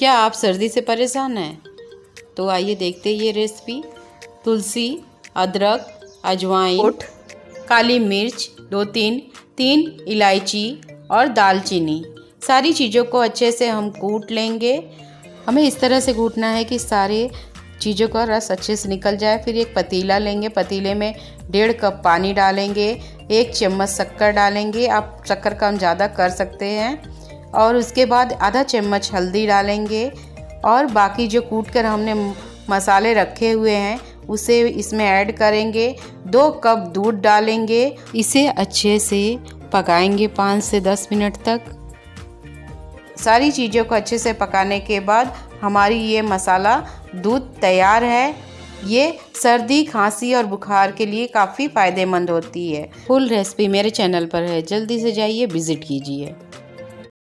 क्या आप सर्दी से परेशान हैं? तो आइए देखते हैं ये रेसिपी। तुलसी, अदरक, अजवाइन, काली मिर्च 2-3, 3 इलायची और दालचीनी, सारी चीज़ों को अच्छे से हम कूट लेंगे। हमें इस तरह से कूटना है कि सारे चीज़ों का रस अच्छे से निकल जाए। फिर एक पतीला लेंगे, पतीले में 1.5 कप पानी डालेंगे, 1 चम्मच शक्कर डालेंगे, आप शक्कर कम ज़्यादा कर सकते हैं। और उसके बाद आधा चम्मच हल्दी डालेंगे और बाकी जो कूट कर हमने मसाले रखे हुए हैं उसे इसमें ऐड करेंगे। 2 कप दूध डालेंगे, इसे अच्छे से पकाएंगे 5 से 10 मिनट तक। सारी चीज़ों को अच्छे से पकाने के बाद हमारी ये मसाला दूध तैयार है। ये सर्दी, खांसी और बुखार के लिए काफ़ी फ़ायदेमंद होती है। फुल रेसिपी मेरे चैनल पर है, जल्दी से जाइए विज़िट कीजिए।